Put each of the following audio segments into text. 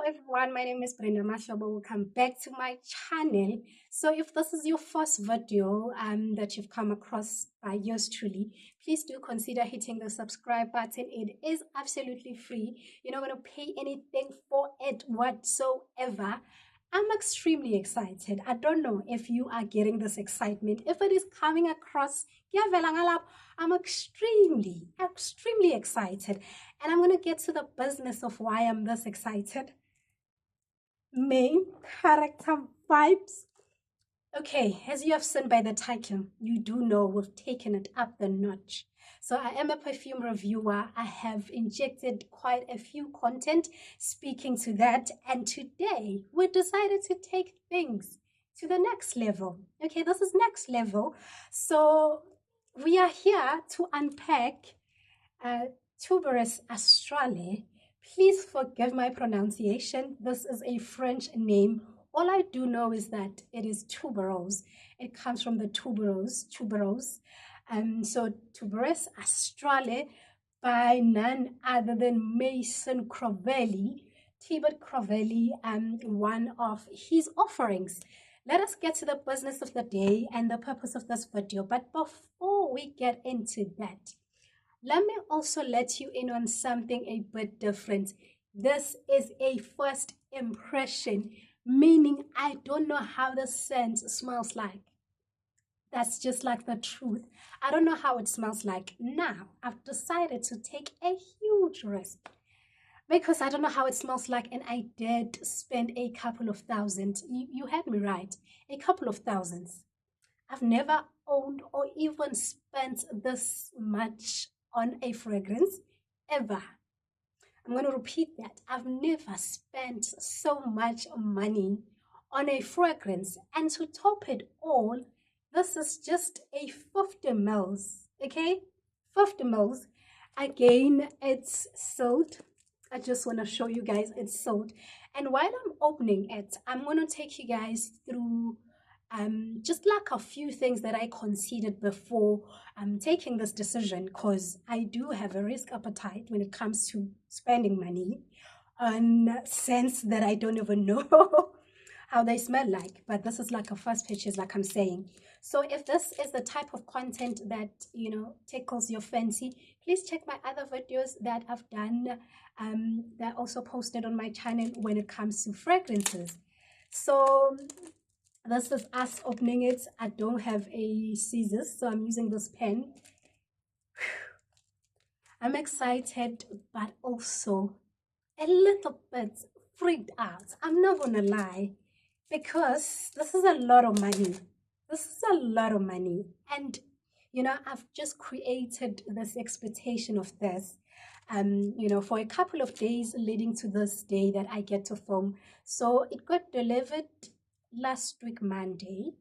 everyone, my name is Brenda Mashaba. Welcome back to my channel. So if this is your first video that you've come across by yours truly, please do consider hitting the subscribe button. It is absolutely free. You're not going to pay anything for it whatsoever. I'm extremely excited. I don't know if you are getting this excitement. If it is coming across, I'm extremely excited. And I'm going to get to the business of why I'm this excited. Main character vibes. Okay, as you have seen by the title, you do know we've taken it up the notch. So I am a perfume reviewer. I have injected quite a few content speaking to that. And today we decided to take things to the next level. Okay, this is next level. So we are here to unpack Tubereuse Astrale. Please forgive my pronunciation. This is a French name. All I do know is that it is tuberose. It comes from the tuberose. So Tubereuse Astrale by none other than Maison Crivelli. Thibaut Crivelli, one of his offerings. Let us get to the business of the day and the purpose of this video. But before we get into that, let me also let you in on something a bit different. This is a first impression, meaning I don't know how the scent smells like. That's just like the truth. I don't know how it smells like. Now, I've decided to take a huge risk because I don't know how it smells like, and I did spend a couple of thousands. You heard me right. A couple of thousands. I've never owned or even spent this much on a fragrance ever. I'm going to repeat that. I've never spent so much money on a fragrance. And to top it all, this is just a 50 mils. Okay? 50 mils. Again, it's sold. I just want to show you guys it's sold. And while I'm opening it, I'm going to take you guys through just like a few things that I considered before taking this decision, because I do have a risk appetite when it comes to spending money on scents that I don't even know how they smell like. But this is like a first purchase, like I'm saying. So if this is the type of content that, tickles your fancy, please check my other videos that I've done that also posted on my channel when it comes to fragrances. So this is us opening it. I don't have a scissors, so I'm using this pen. I'm excited, but also a little bit freaked out. I'm not gonna lie, because this is a lot of money. This is a lot of money. And, I've just created this expectation of this, for a couple of days leading to this day that I get to film. So it got delivered last week Monday,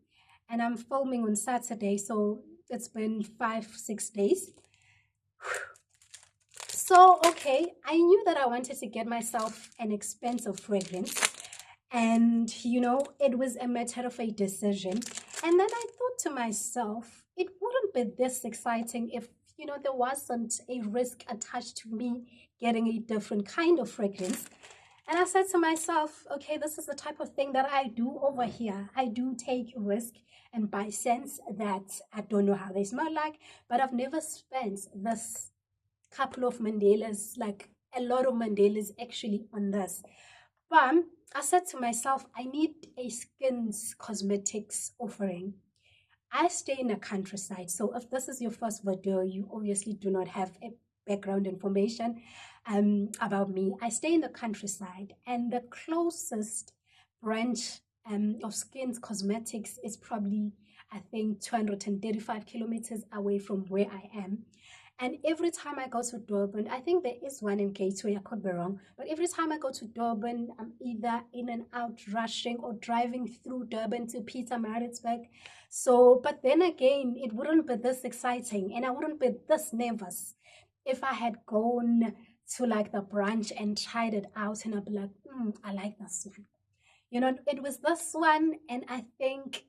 and I'm filming on Saturday, so it's been 5-6 days. So okay, I knew that I wanted to get myself an expensive fragrance, and it was a matter of a decision. And then I thought to myself, it wouldn't be this exciting if there wasn't a risk attached to me getting a different kind of fragrance. And I said to myself, okay, this is the type of thing that I do over here. I do take risk and buy scents that I don't know how they smell like, but I've never spent this couple of Mandelas, like a lot of Mandelas actually on this. But I said to myself, I need a skin's cosmetics offering. I stay in the countryside, so if this is your first video, you obviously do not have a background information about me. I stay in the countryside, and the closest branch of Skin's Cosmetics is probably, I think, 235 kilometers away from where I am. And every time I go to Durban, I think there is one in Gateway, I could be wrong, but every time I go to Durban, I'm either in and out rushing or driving through Durban to Pietermaritzburg. So, but then again, it wouldn't be this exciting, and I wouldn't be this nervous if I had gone to like the branch and tried it out, and I'd be like, I like this one. It was this one, and I think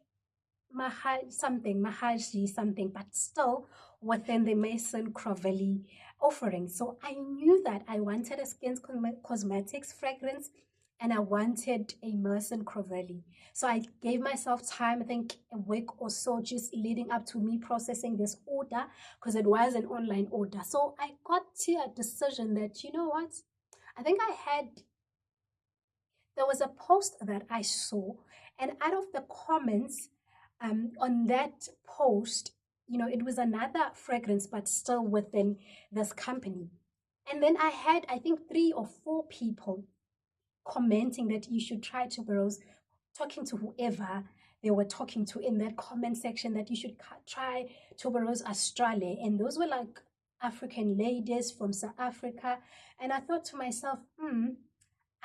Mahaji something, but still within the Maison Crivelli offering. So I knew that I wanted a skin cosmetics fragrance, and I wanted a Maison Crivelli. So I gave myself time, I think a week or so, just leading up to me processing this order, because it was an online order. So I got to a decision that, you know what? I think there was a post that I saw, and out of the comments on that post, it was another fragrance, but still within this company. And then I had, I think, 3 or 4 people commenting that you should try Tubereuse, talking to whoever they were talking to in that comment section, that you should try Tubereuse Astrale. And those were like African ladies from South Africa. And I thought to myself,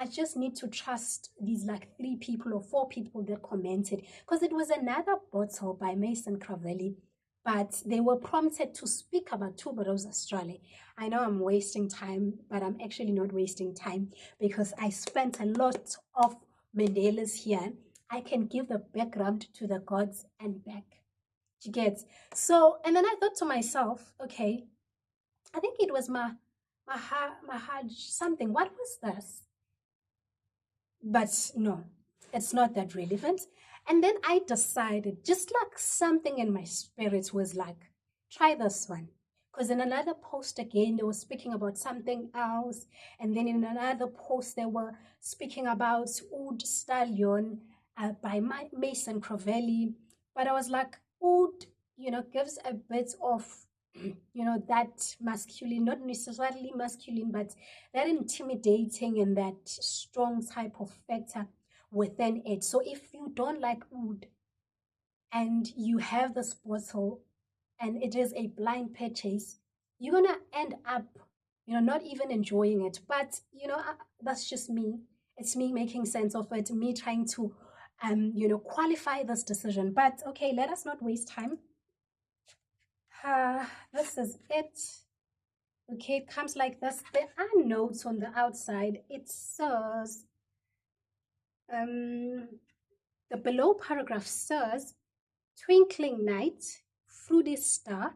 I just need to trust these like 3 people or 4 people that commented, because it was another bottle by Maison Crivelli, but they were prompted to speak about Tubereuse Astrale. I know I'm wasting time, but I'm actually not wasting time, because I spent a lot of Mandela's here. I can give the background to the gods and back. You get? So, and then I thought to myself, okay, I think it was Mahaj something. What was this? But no, it's not that relevant. And then I decided, just like something in my spirit was like, try this one. Because in another post again, they were speaking about something else. And then in another post, they were speaking about Oud Stallion by Maison Crivelli. But I was like, Oud, gives a bit of that masculine, not necessarily masculine, but that intimidating and that strong type of factor within it. So if you don't like oud and you have this bottle and it is a blind purchase, you're going to end up, not even enjoying it. But, that's just me. It's me making sense of it, me trying to, qualify this decision. But okay, let us not waste time. This is it. Okay, it comes like this. There are notes on the outside. It says, the below paragraph says, twinkling night, fruity star,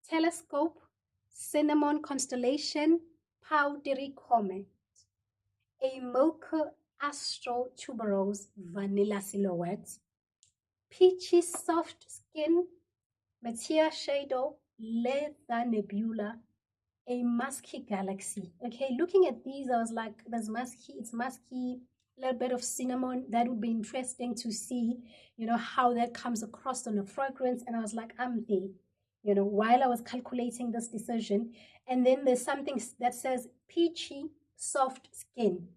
telescope, cinnamon constellation, powdery comet, a mocha astral tuberose vanilla silhouette, peachy soft skin, Meteor shadow, leather nebula, a musky galaxy. Okay, looking at these, I was like, there's musky, it's musky, a little bit of cinnamon. That would be interesting to see, how that comes across on a fragrance. And I was like, I'm there, while I was calculating this decision. And then there's something that says peachy, soft skin.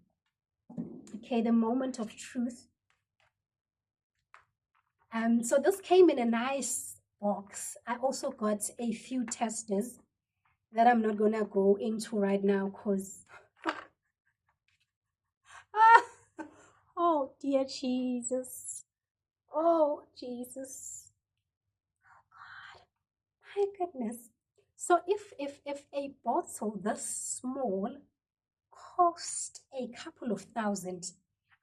Okay, the moment of truth. So this came in a nice box. I also got a few testers that I'm not gonna go into right now because oh dear Jesus. Oh Jesus. Oh God. My goodness. So if a bottle this small cost a couple of thousand,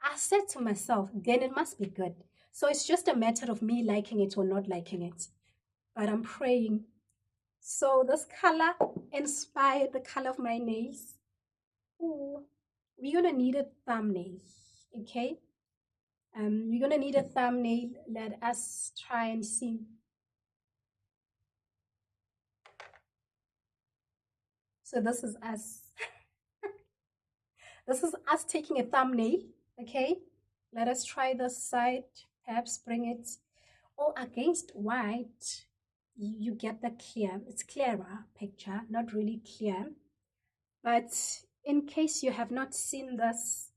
I said to myself, then it must be good. So it's just a matter of me liking it or not liking it. But I'm praying. So this color inspired the color of my nails. Ooh. We're gonna need a thumbnail, okay? We're gonna need a thumbnail. Let us try and see. So this is us. This is us taking a thumbnail, okay? Let us try this side. Perhaps bring it all against white. You get the clear. It's clearer picture, not really clear. But in case you have not seen this,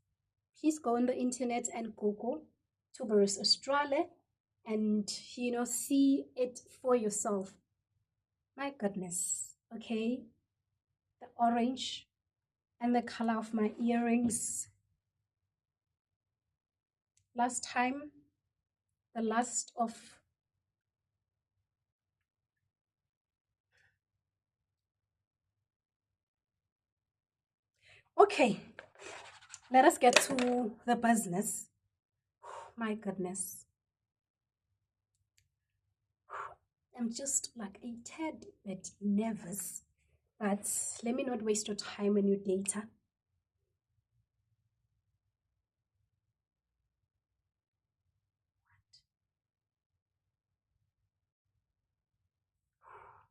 please go on the internet and Google Tubereuse Astrale and see it for yourself. My goodness. Okay, the orange and the color of my earrings. Last time, the last of okay, let us get to the business. My goodness. I'm just like a tad bit nervous, but let me not waste your time and your data.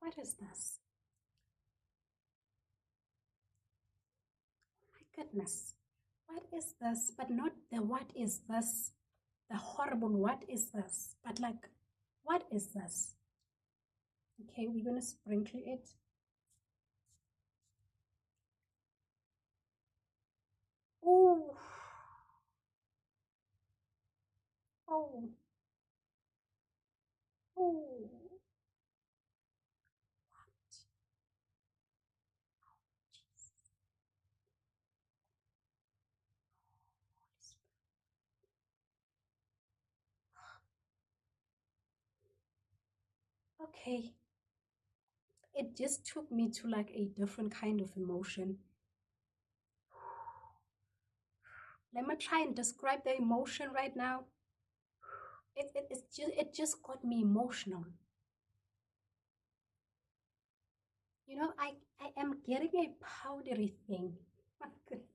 What is this? My goodness. What is this? But not the what is this, the horrible what is this, but like, what is this? Okay, we're going to sprinkle it. Oh, oh, oh. Okay, it just took me to like a different kind of emotion. Let me try and describe the emotion right now. It just got me emotional. You know, I am getting a powdery thing. My goodness.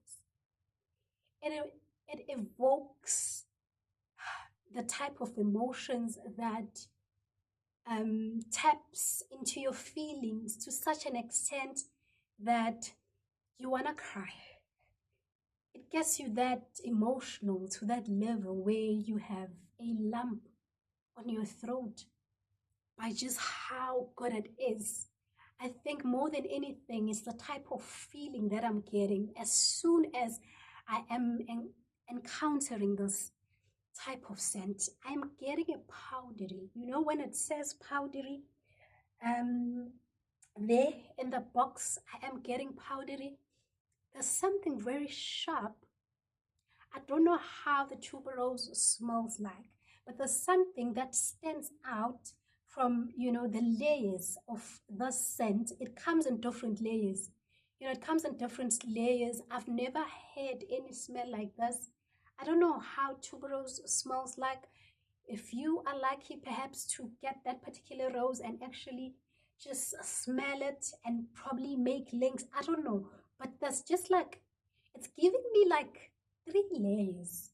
It evokes the type of emotions that taps into your feelings to such an extent that you want to cry. It gets you that emotional to that level where you have a lump on your throat by just how good it is. I think more than anything is the type of feeling that I'm getting as soon as I am encountering this type of scent. I'm getting a powdery. You know, when it says powdery, um, there in the box, I am getting powdery. There's something very sharp. I don't know how the tuberose smells like, but there's something that stands out from, you know, the layers of the scent. It comes in different layers. You know, it comes in different layers. I've never had any smell like this. I don't know how tuberose smells like. If you are lucky perhaps to get that particular rose and actually just smell it and probably make links, I don't know. But that's just like, it's giving me like 3 layers.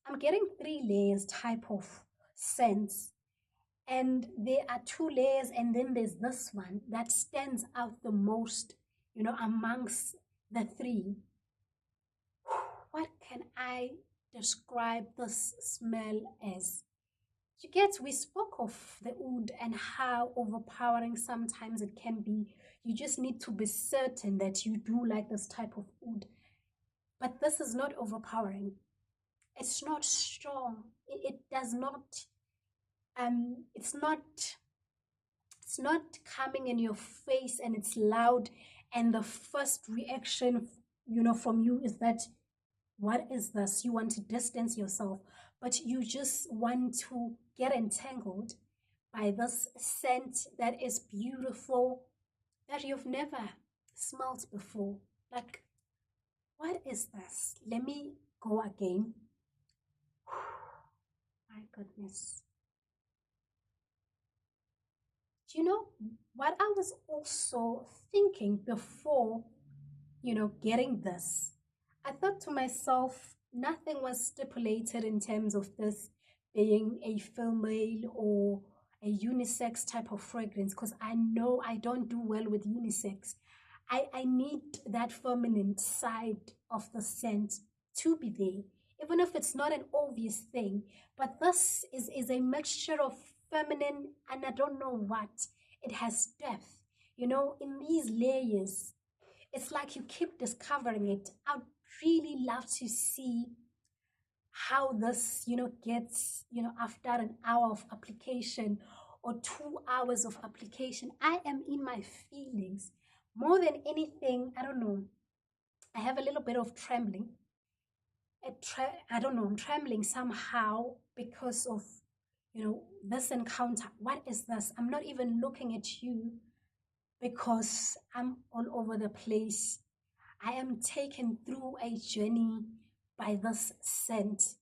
I'm getting 3 layers type of sense. And there are 2 layers, and then there's this one that stands out the most, you know, amongst the 3. What can I describe this smell as? You get, we spoke of the oud and how overpowering sometimes it can be. You just need to be certain that you do like this type of oud. But this is not overpowering. It's not strong. It does not, it's not coming in your face and it's loud. And the first reaction, you know, from you is that, what is this? You want to distance yourself, but you just want to get entangled by this scent that is beautiful, that you've never smelled before. Like, what is this? Let me go again. My goodness. Do you know what I was also thinking before, you know, getting this? I thought to myself, nothing was stipulated in terms of this being a female or a unisex type of fragrance, because I know I don't do well with unisex. I need that feminine side of the scent to be there, even if it's not an obvious thing. But this is a mixture of feminine and I don't know what. It has depth. You know, in these layers, it's like you keep discovering it. I'd really love to see how this, you know, gets, you know, after an hour of application or 2 hours of application. I am in my feelings more than anything. I don't know. I have a little bit of trembling. I don't know. I'm trembling somehow because of, you know, this encounter. What is this? I'm not even looking at you because I'm all over the place. I am taken through a journey by this scent.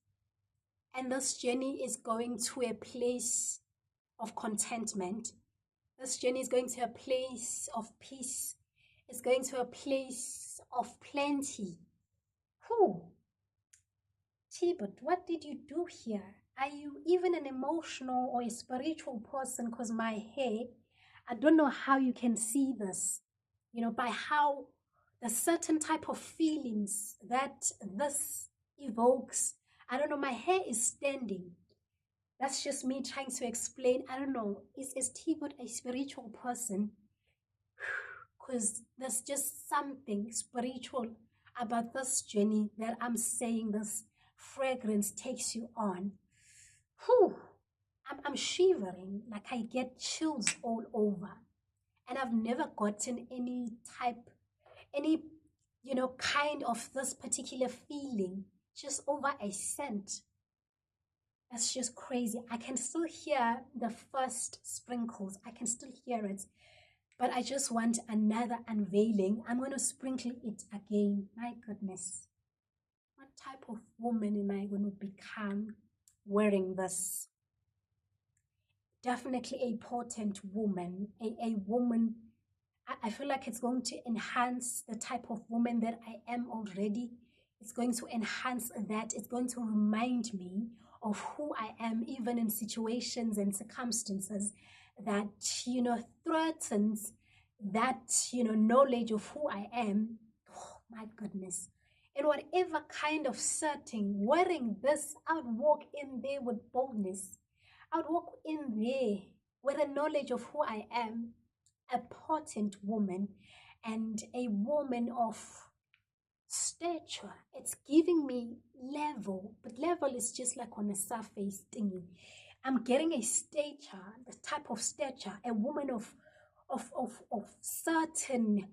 And this journey is going to a place of contentment. This journey is going to a place of peace. It's going to a place of plenty. Whew. But what did you do here? Are you even an emotional or a spiritual person? Because my hair, I don't know how you can see this, by how the certain type of feelings that this evokes. I don't know, my hair is standing. That's just me trying to explain. I don't know. Is T-Bot a spiritual person? Because there's just something spiritual about this journey that I'm saying this fragrance takes you on. Whew, I'm shivering, like I get chills all over. And I've never gotten any, kind of this particular feeling just over a scent. That's just crazy. I can still hear the first sprinkles. I can still hear it. But I just want another unveiling. I'm going to sprinkle it again. My goodness. What type of woman am I going to become wearing this? Definitely a potent woman. A woman. I feel like it's going to enhance the type of woman that I am already. It's going to enhance that. It's going to remind me of who I am, even in situations and circumstances that, threatens that, knowledge of who I am. Oh, my goodness. In whatever kind of setting, wearing this, I would walk in there with boldness. I would walk in there with a knowledge of who I am, a potent woman and a woman of stature. It's giving me level, but level is just like on a surface thingy. I'm getting a stature, the type of stature, a woman of certain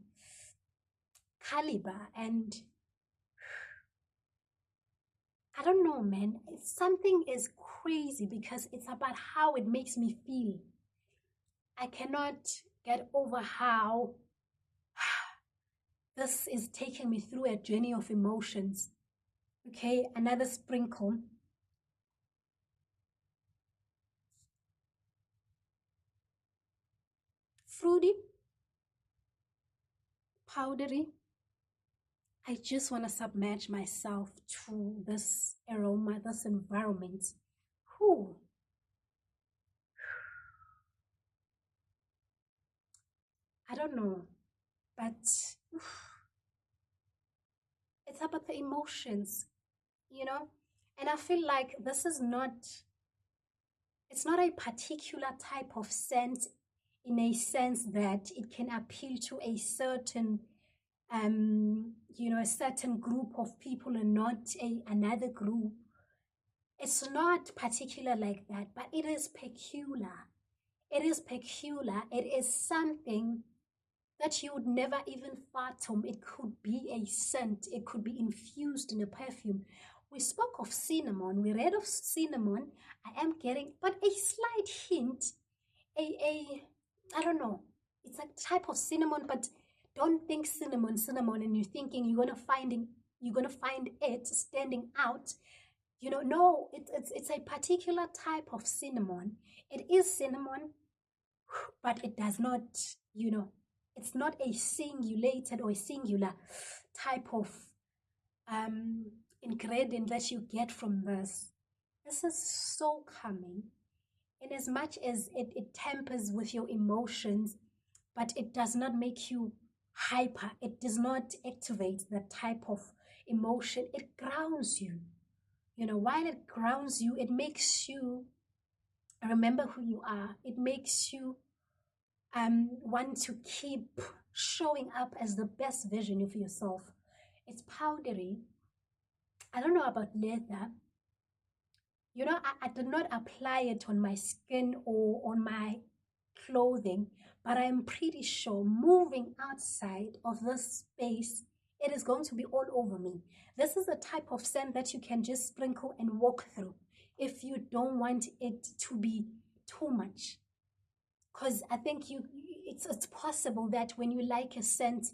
caliber. And I don't know, man, something is crazy because it's about how it makes me feel. I cannot get over how this is taking me through a journey of emotions. Okay, another sprinkle. Fruity, powdery. I just want to submerge myself to this aroma, this environment. Whew. I don't know, but it's about the emotions, And I feel like this is not, it's not a particular type of scent in a sense that it can appeal to a certain a certain group of people and not another group. It's not particular like that, but it is peculiar. It is peculiar. It is something that you would never even fathom. It could be a scent. It could be infused in a perfume. We spoke of cinnamon. We read of cinnamon. I am getting, but a slight hint, I don't know. It's a type of cinnamon, but don't think cinnamon, and you're thinking you're gonna find it standing out. No, it's a particular type of cinnamon. It is cinnamon, but it does not, it's not a singulated or a singular type of ingredient that you get from this. This is so calming. In as much as it tempers with your emotions, but it does not make you hyper. It does not activate that type of emotion. It grounds you. While it grounds you, it makes you remember who you are. It makes you want to keep showing up as the best version of yourself. It's powdery. I don't know about leather. I did not apply it on my skin or on my clothing, but I'm pretty sure moving outside of this space, it is going to be all over me. This is a type of scent that you can just sprinkle and walk through if you don't want it to be too much. Because I think it's possible that when you like a scent,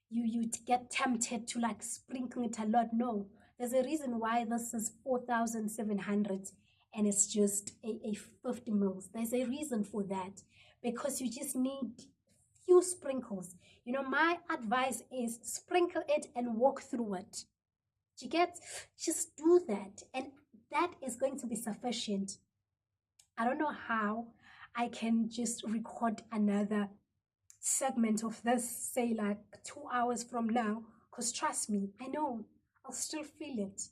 you get tempted to like sprinkle it a lot. No, there's a reason why this is 4,700 and it's just a 50 mils. There's a reason for that, because you just need few sprinkles. My advice is sprinkle it and walk through it. You get, just do that, and that is going to be sufficient. I don't know how. I can just record another segment of this, say like 2 hours from now, because trust me, I know I'll still feel it.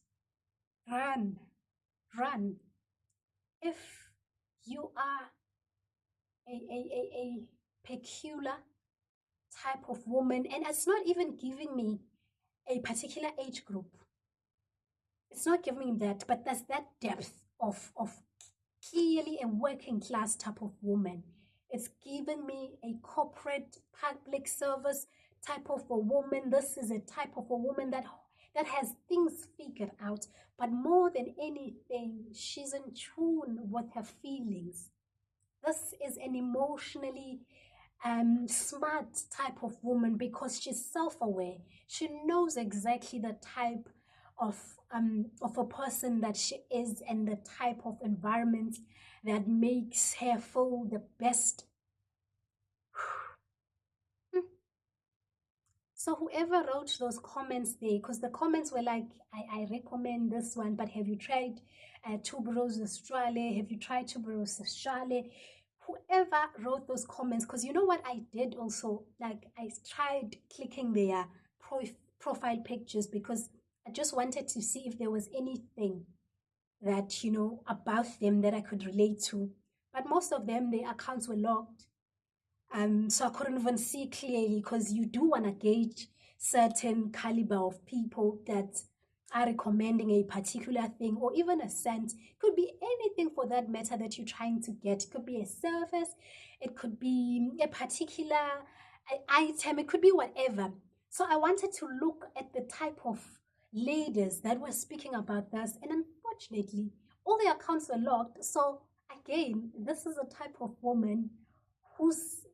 Run, run. If you are a peculiar type of woman, and it's not even giving me a particular age group, it's not giving me that, but there's that depth of clearly a working class type of woman. It's given me a corporate public service type of a woman. This is a type of a woman that has things figured out, but more than anything, she's in tune with her feelings. This is an emotionally smart type of woman because she's self-aware. She knows exactly the type of a person that she is and the type of environment that makes her feel the best. So whoever wrote those comments there, because the comments were like, I recommend this one, but have you tried Tubereuse Astrale? Have you tried Tubereuse Astrale? Whoever wrote those comments, because you know what I did also, like I tried clicking their profile pictures because I just wanted to see if there was anything that, you know, about them that I could relate to. But most of them, their accounts were locked. So I couldn't even see clearly because you do want to gauge certain caliber of people that are recommending a particular thing or even a scent. It could be anything for that matter that you're trying to get. It could be a service, it could be a particular item, it could be whatever. So I wanted to look at the type of ladies that were speaking about this, and unfortunately, all the accounts were locked. So again, this is a type of woman who's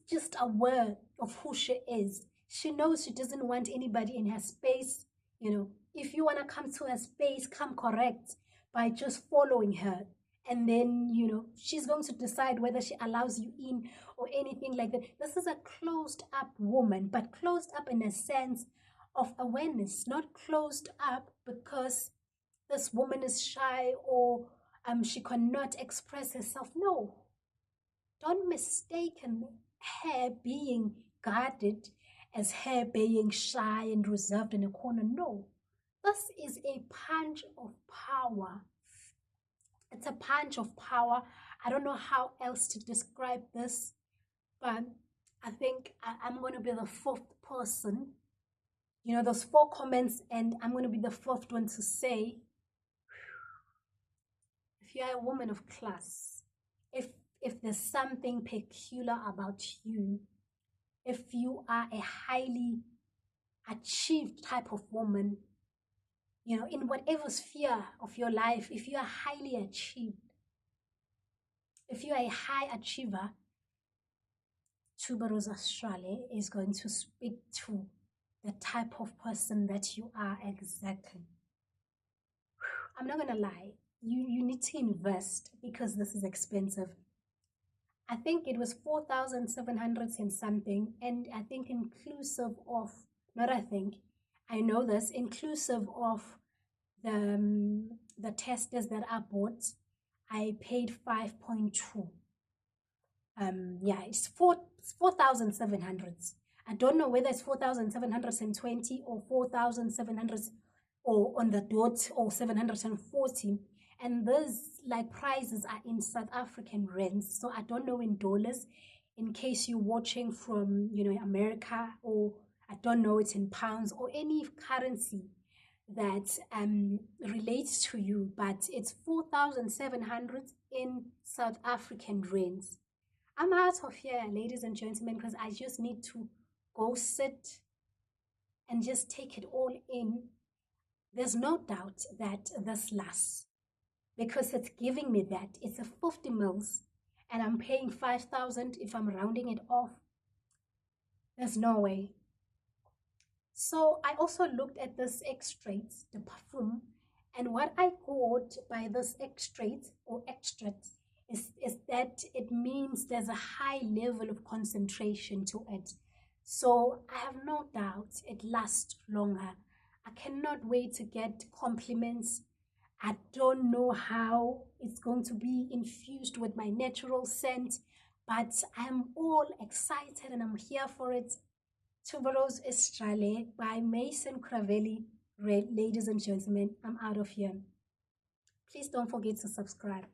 just aware of who she is. She knows she doesn't want anybody in her space. You know, if you want to come to her space, come correct by just following her. And then, you know, she's going to decide whether she allows you in or anything like that. This is a closed up woman, but closed up in a sense of awareness, not closed up because this woman is shy or she cannot express herself. No, don't mistaken her being guarded as her being shy and reserved in a corner. No, this is a punch of power. It's a punch of power. I don't know how else to describe this, but I think I'm going to be the fourth person. You know, those 4 comments, and I'm going to be the fourth one to say, if you are a woman of class, if there's something peculiar about you, if you are a highly achieved type of woman, you know, in whatever sphere of your life, if you are highly achieved, if you are a high achiever, Tubereuse Astrale is going to speak to the type of person that you are exactly. I'm not going to lie. You need to invest because this is expensive. I think it was 4,700 and something, and I think inclusive of, not I think, I know this, inclusive of the testers that I bought, I paid 5.2. Yeah, it's 4,700. I don't know whether it's 4,720 or 4,700 or on the dot or 740. And those like prices are in South African rands, so I don't know in dollars. In case you're watching from, you know, America, or I don't know it's in pounds or any currency that relates to you, but it's 4,700 in South African rands. I'm out of here, ladies and gentlemen, because I just need to go sit and just take it all in. There's no doubt that this lasts because it's giving me that. It's a 50 mils and I'm paying 5,000 if I'm rounding it off. There's no way. So I also looked at this extract, the perfume, and what I got by this extract or extract is that it means there's a high level of concentration to it. So I have no doubt it lasts longer. I cannot wait to get compliments I don't know how it's going to be infused with my natural scent, but I'm all excited and I'm here for it. Tubereuse Astrale by Maison Crivelli. Ladies and gentlemen, I'm out of here. Please don't forget to subscribe.